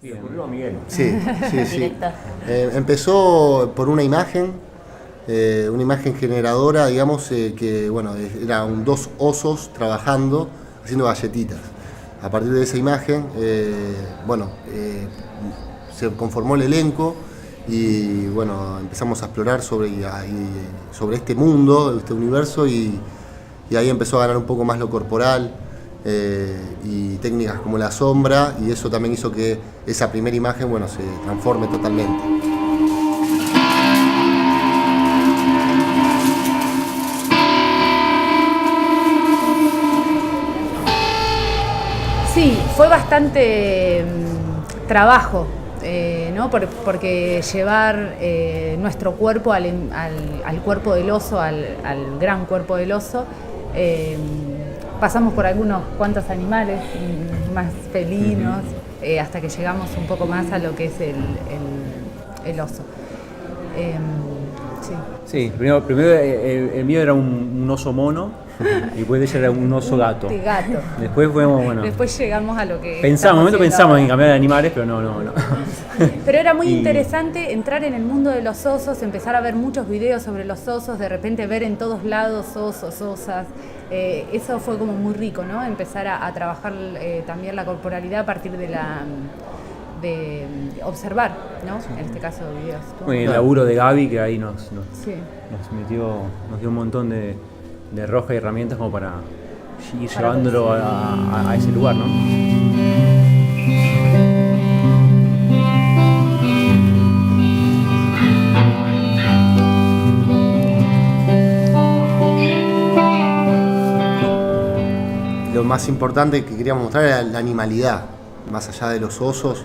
Sí, ocurrió a Miguel. Sí, sí, sí. Directo. Empezó por una imagen generadora, digamos, que bueno, eran dos osos trabajando, haciendo galletitas. A partir de esa imagen, se conformó el elenco y bueno, empezamos a explorar sobre este mundo, este universo y ahí empezó a ganar un poco más lo corporal. Y técnicas como la sombra, y eso también hizo que esa primera imagen, bueno, se transforme totalmente. Sí, fue bastante trabajo, ¿no? Porque llevar nuestro cuerpo al cuerpo del oso, al gran cuerpo del oso, pasamos por algunos cuantos animales más felinos, hasta que llegamos un poco más a lo que es el oso. Sí. Sí, primero el mío era un oso mono y después de ella era un oso gato. De gato. Después fuimos, bueno. Después llegamos a lo que. Pensamos en cambiar de animales, pero no. Pero era muy interesante entrar en el mundo de los osos, empezar a ver muchos videos sobre los osos, de repente ver en todos lados osos, osas. Eso fue como muy rico, ¿no? Empezar a trabajar también la corporalidad a partir de observar, ¿no? Sí. En este caso videos. Bueno, el laburo de Gaby, que ahí nos sí. nos dio un montón de roja y herramientas como para ir llevándolo a ese lugar, ¿no? Lo más importante que queríamos mostrar era la animalidad, más allá de los osos.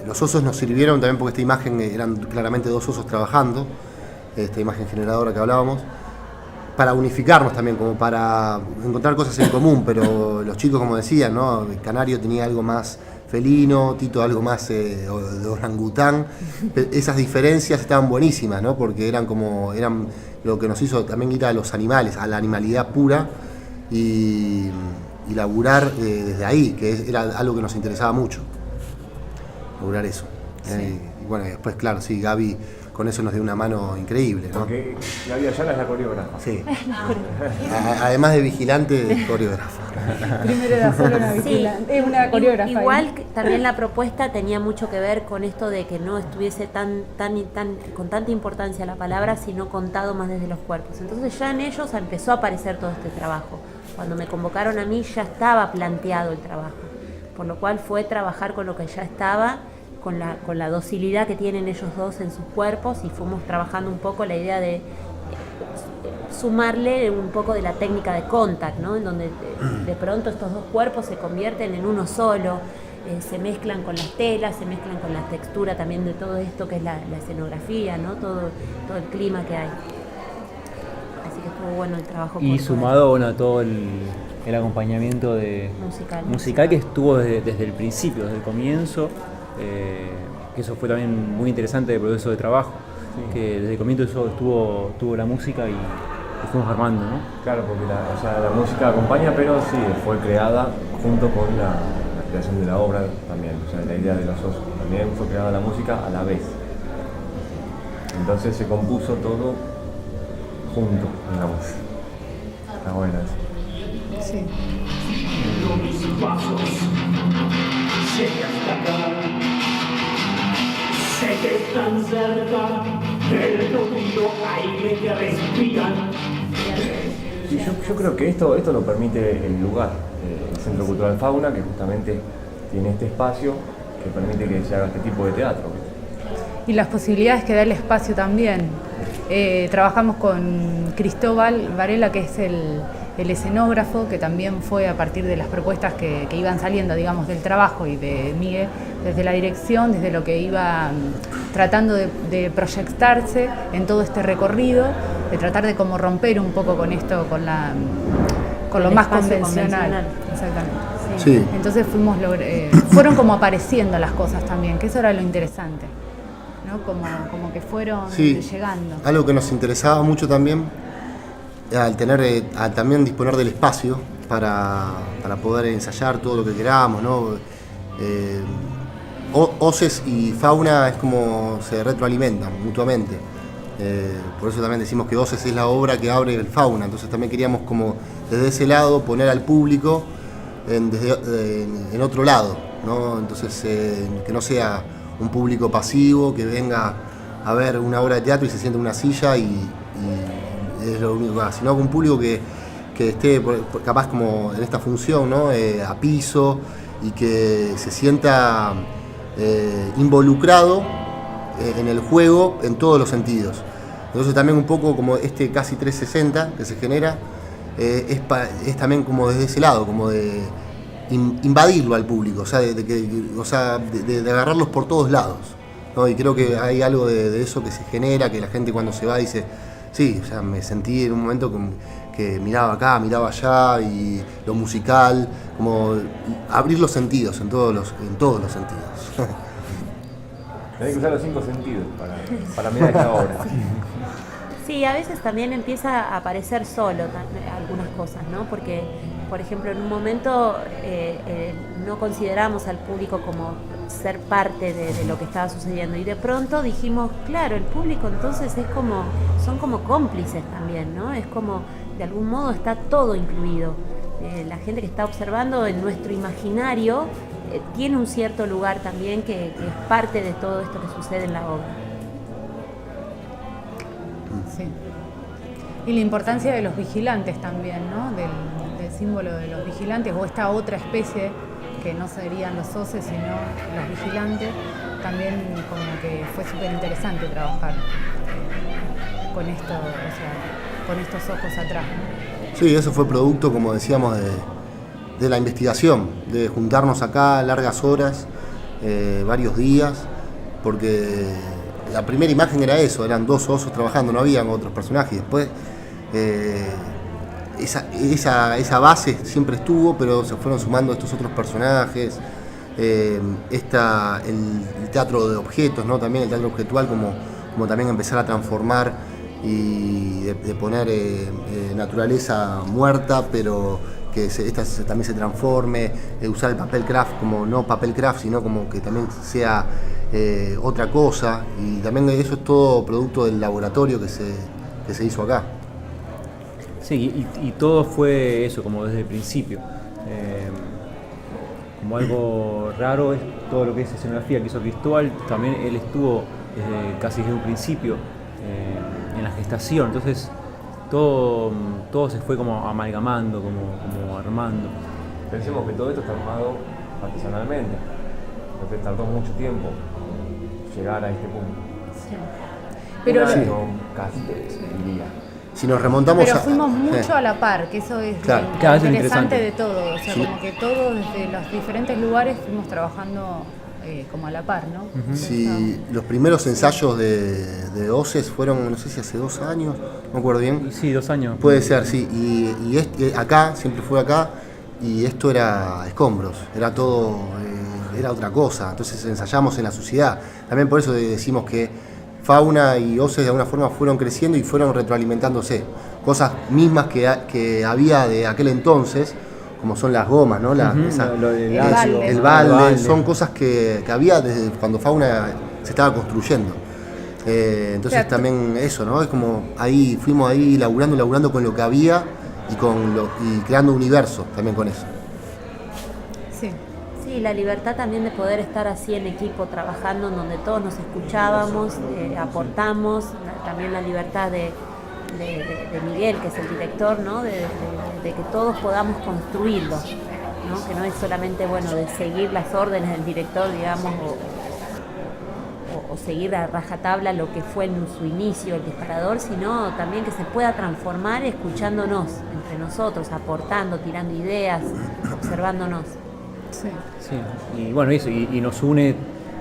Los osos nos sirvieron también porque esta imagen eran claramente dos osos trabajando, esta imagen generadora que hablábamos, para unificarnos también, como para encontrar cosas en común, pero los chicos, como decían, ¿no? El canario tenía algo más felino, Tito algo más de orangután. Esas diferencias estaban buenísimas, ¿no? Porque eran lo que nos hizo también ir a los animales, a la animalidad pura y laburar desde ahí, que era algo que nos interesaba mucho, laburar eso. Sí. Y bueno, después, claro, sí, Gaby con eso nos dio una mano increíble, ¿no? Porque Gaby Ayala es la coreógrafa. Sí. Además de vigilante, es coreógrafa. Primero era solo una vigilante, sí. Una coreógrafa. Igual también la propuesta tenía mucho que ver con esto de que no estuviese con tanta importancia la palabra, sino contado más desde los cuerpos. Entonces ya en ellos empezó a aparecer todo este trabajo. Cuando me convocaron a mí ya estaba planteado el trabajo, por lo cual fue trabajar con lo que ya estaba, con la docilidad que tienen ellos dos en sus cuerpos, y fuimos trabajando un poco la idea de sumarle un poco de la técnica de contact, ¿no? En donde de pronto estos dos cuerpos se convierten en uno solo, se mezclan con las telas, se mezclan con la textura también de todo esto que es la escenografía, ¿no? Todo el clima que hay. Así que estuvo bueno el trabajo. Y sumado a todo el acompañamiento musical que estuvo desde el principio, desde el comienzo, que eso fue también muy interesante del proceso de trabajo, sí. Que desde el comienzo estuvo la música y fuimos armando, ¿no? Claro, porque la música acompaña, pero sí, fue creada junto con la creación de la obra también. O sea, la idea de los osos también fue creada la música a la vez. Entonces se compuso todo junto, digamos. Está bueno eso. Sí. Mis pasos, llegué hasta acá. Sé que están cerca del nutrido aire que respiran. Sí, yo creo que esto lo permite el lugar, el Centro Cultural Fauna, que justamente tiene este espacio que permite que se haga este tipo de teatro. Y las posibilidades que da el espacio también. Trabajamos con Cristóbal Varela, que es el escenógrafo, que también fue a partir de las propuestas que iban saliendo, digamos, del trabajo, y de Miguel, desde la dirección, desde lo que iba tratando de proyectarse en todo este recorrido, de tratar de como romper un poco con esto, con lo más convencional. Exactamente. Sí. Entonces fueron como apareciendo las cosas también, que eso era lo interesante, ¿no? Como que fueron llegando. Algo que nos interesaba mucho también, al también disponer del espacio para poder ensayar todo lo que queramos, ¿no? Oces y Fauna es como se retroalimentan mutuamente. Por eso también decimos que Oces es la obra que abre el Fauna. Entonces también queríamos como desde ese lado poner al público en otro lado, ¿no? Entonces que no sea un público pasivo que venga a ver una obra de teatro y se siente en una silla y es lo único que hace, sino un público que esté capaz como en esta función, ¿no? A piso y que se sienta involucrado en el juego en todos los sentidos. Entonces también un poco como este casi 360 que se genera es también como desde ese lado, como de invadirlo al público, o sea, de agarrarlos por todos lados, ¿no? Y creo que hay algo de eso que se genera, que la gente cuando se va dice, sí, o sea, me sentí en un momento que miraba acá, miraba allá, y lo musical, como abrir los sentidos en todos los sentidos. Tenés que usar los 5 sentidos para mirar esta obra. Sí, a veces también empieza a aparecer solo algunas cosas, ¿no? Porque, por ejemplo, en un momento no consideramos al público como ser parte de lo que estaba sucediendo y de pronto dijimos, claro, el público entonces son como cómplices también, ¿no? Es como, de algún modo está todo incluido. La gente que está observando en nuestro imaginario tiene un cierto lugar también que es parte de todo esto que sucede en la obra. Sí. Y la importancia de los vigilantes también, ¿no? Del símbolo de los vigilantes, o esta otra especie que no serían los oces, sino los vigilantes, también como que fue súper interesante trabajar con esto, o sea, con estos ojos atrás, ¿no? Sí, eso fue producto, como decíamos, de la investigación, de juntarnos acá largas horas, varios días, porque la primera imagen era eso, eran 2 osos trabajando, no habían otros personajes. Después esa base siempre estuvo, pero se fueron sumando estos otros personajes, el teatro de objetos, ¿no? También el teatro objetual, como también empezar a transformar y de poner naturaleza muerta, pero que esta también se transforme, usar el papel craft como no papel craft, sino como que también sea otra cosa, y también eso es todo producto del laboratorio que se hizo acá. Sí, y todo fue eso, como desde el principio. Como algo raro es todo lo que es escenografía que hizo Cristóbal. También él estuvo casi desde un principio en la gestación, entonces todo se fue como amalgamando, como armando. Pensemos que todo esto está armado artesanalmente, porque tardó mucho tiempo llegar a este punto. Sí. Pero un año, casi, diría. Si nos remontamos Pero fuimos mucho a la par, que eso es claro, lo interesante de todo. O sea, sí, como que todos desde los diferentes lugares fuimos trabajando como a la par, ¿no? Uh-huh. Sí, los primeros ensayos de Oces fueron, no sé si hace 2 años, no me acuerdo bien. Sí, 2 años. Puede ser, sí. Y acá, siempre fue acá, y esto era escombros, era todo, era otra cosa. Entonces ensayamos en la sociedad. También por eso decimos que Fauna y Oces de alguna forma fueron creciendo y fueron retroalimentándose. Cosas mismas que había de aquel entonces, como son las gomas, ¿no? El balde, son cosas que había desde cuando Fauna se estaba construyendo. Entonces también eso, ¿no? Es como fuimos ahí laburando con lo que había y creando universo también con eso. Sí. Sí, la libertad también de poder estar así en equipo trabajando, en donde todos nos escuchábamos, aportamos, también la libertad de Miguel, que es el director, ¿no? de que todos podamos construirlo, ¿no? Que no es solamente de seguir las órdenes del director, digamos, o seguir a rajatabla lo que fue en su inicio el disparador, sino también que se pueda transformar escuchándonos entre nosotros, aportando, tirando ideas, observándonos. Sí. Sí, y bueno, eso, y nos une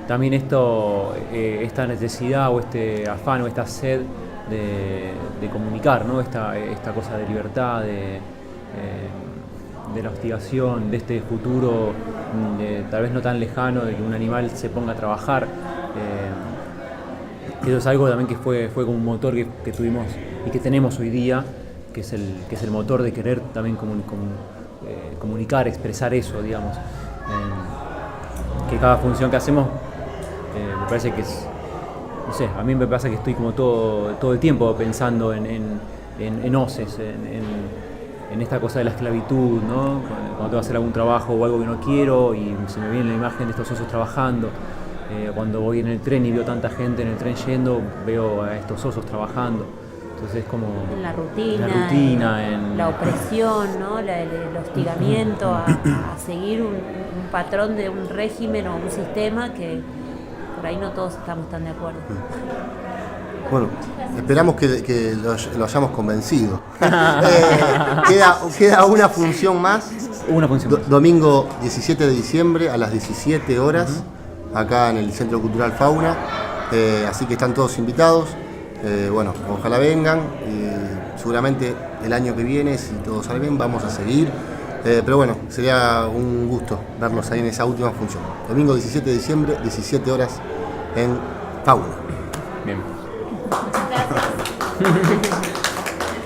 también esta necesidad o este afán o esta sed de comunicar, ¿no? Esta cosa de libertad, de la hostigación, de este futuro tal vez no tan lejano, de que un animal se ponga a trabajar. Eso es algo también que fue como un motor que tuvimos y que tenemos hoy día, que es el motor de querer también comunicar, expresar eso, digamos. que cada función que hacemos me parece que es, no sé, a mí me pasa que estoy como todo el tiempo pensando en hoces, en esta cosa de la esclavitud, ¿no? Cuando tengo que hacer algún trabajo o algo que no quiero y se me viene la imagen de estos osos trabajando. Cuando voy en el tren y veo tanta gente en el tren yendo, veo a estos osos trabajando. Entonces es como en la rutina, en la opresión, ¿no? El hostigamiento a seguir un patrón de un régimen o un sistema que por ahí no todos estamos tan de acuerdo. Bueno, esperamos que lo hayamos convencido. Queda una función más. Una función más. Domingo 17 de diciembre a las 17 horas, acá en el Centro Cultural Fauna. Así que están todos invitados. Bueno, ojalá vengan. Seguramente el año que viene, si todo sale bien, vamos a seguir. Pero bueno, sería un gusto verlos ahí en esa última función. Domingo 17 de diciembre, 17 horas en Fauna. Bien. Gracias.